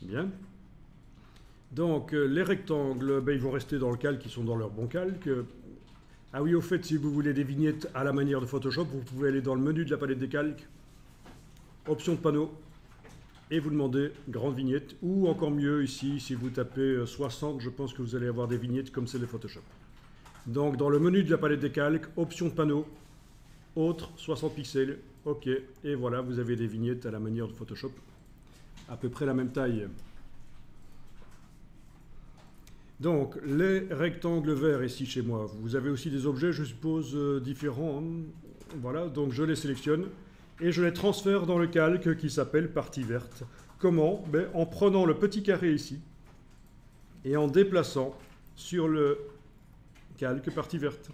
Bien. Donc, les rectangles, ben, ils vont rester dans le calque, ils sont dans leur bon calque. Ah oui, au fait, si vous voulez des vignettes à la manière de Photoshop, vous pouvez aller dans le menu de la palette des calques, option de panneau, et vous demandez grande vignette, ou encore mieux, ici, si vous tapez 60, je pense que vous allez avoir des vignettes comme celle de Photoshop. Donc, dans le menu de la palette des calques, option de panneau, autre, 60 pixels, ok, et voilà, vous avez des vignettes à la manière de Photoshop, à peu près la même taille. Donc, les rectangles verts ici chez moi, vous avez aussi des objets, je suppose, différents. Voilà, donc je les sélectionne et je les transfère dans le calque qui s'appelle partie verte. Comment? Ben, en prenant le petit carré ici et en déplaçant sur le calque partie verte.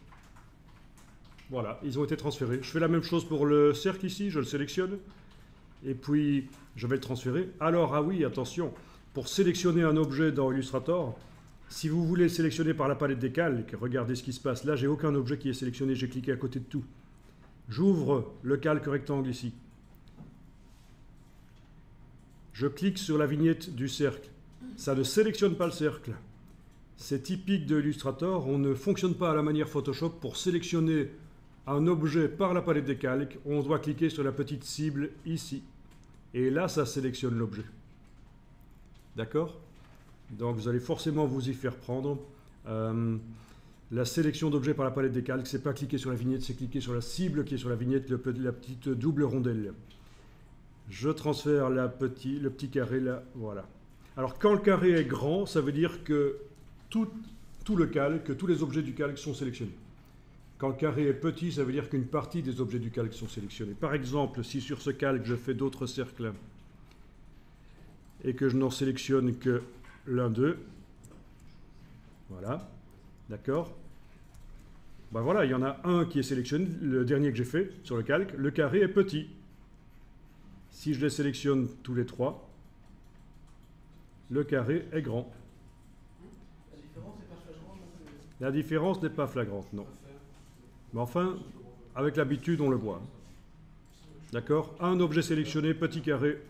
Voilà, ils ont été transférés. Je fais la même chose pour le cercle ici, je le sélectionne et puis je vais le transférer. Alors, ah oui, attention, pour sélectionner un objet dans Illustrator, si vous voulez le sélectionner par la palette des calques, regardez ce qui se passe. Là, j'ai aucun objet qui est sélectionné, j'ai cliqué à côté de tout. J'ouvre le calque rectangle ici. Je clique sur la vignette du cercle. Ça ne sélectionne pas le cercle. C'est typique de Illustrator, on ne fonctionne pas à la manière Photoshop. Pour sélectionner un objet par la palette des calques, on doit cliquer sur la petite cible ici. Et là, ça sélectionne l'objet. D'accord ? Donc vous allez forcément vous y faire prendre. La sélection d'objets par la palette des calques, c'est pas cliquer sur la vignette, c'est cliquer sur la cible qui est sur la vignette, la petite double rondelle. Je transfère le petit carré là, voilà. Alors quand le carré est grand, ça veut dire que tout le calque, tous les objets du calque sont sélectionnés. Quand le carré est petit, ça veut dire qu'une partie des objets du calque sont sélectionnés. Par exemple, si sur ce calque je fais d'autres cercles et que je n'en sélectionne que l'un d'eux, voilà, d'accord. Ben voilà, il y en a un qui est sélectionné, le dernier que j'ai fait sur le calque, le carré est petit. Si je les sélectionne tous les trois, le carré est grand. La différence n'est pas flagrante, non. Mais enfin, avec l'habitude, on le voit. D'accord? Un objet sélectionné, petit carré,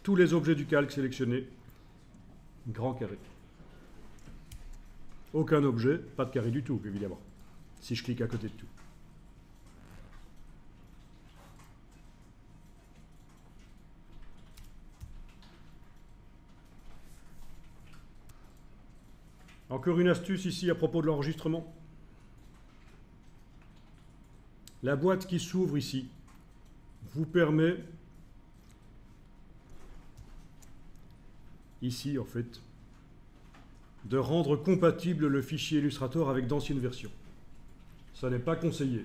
tous les objets du calque sélectionnés, grand carré. Aucun objet, pas de carré du tout, évidemment, si je clique à côté de tout. Encore une astuce ici à propos de l'enregistrement. La boîte qui s'ouvre ici vous permet, ici en fait, de rendre compatible le fichier Illustrator avec d'anciennes versions. Ça n'est pas conseillé.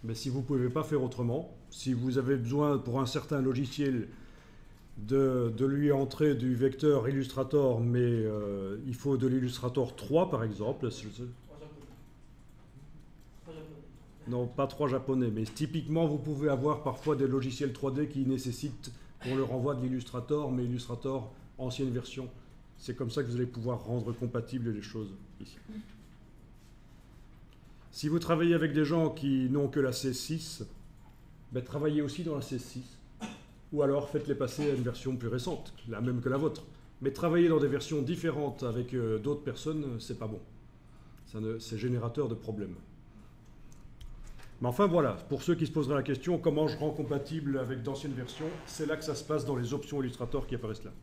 Mais si vous ne pouvez pas faire autrement, si vous avez besoin pour un certain logiciel de lui entrer du vecteur Illustrator, mais il faut de l'Illustrator 3 par exemple. Non, pas 3 japonais, mais typiquement vous pouvez avoir parfois des logiciels 3D qui nécessitent qu'on leur envoie de l'Illustrator, mais Illustrator ancienne version. C'est comme ça que vous allez pouvoir rendre compatibles les choses ici. Si vous travaillez avec des gens qui n'ont que la CS6, ben, travaillez aussi dans la CS6. Ou alors faites-les passer à une version plus récente, la même que la vôtre. Mais travailler dans des versions différentes avec d'autres personnes, c'est pas bon. C'est générateur de problèmes. Mais enfin voilà, pour ceux qui se poseraient la question, comment je rends compatible avec d'anciennes versions, c'est là que ça se passe dans les options Illustrator qui apparaissent là.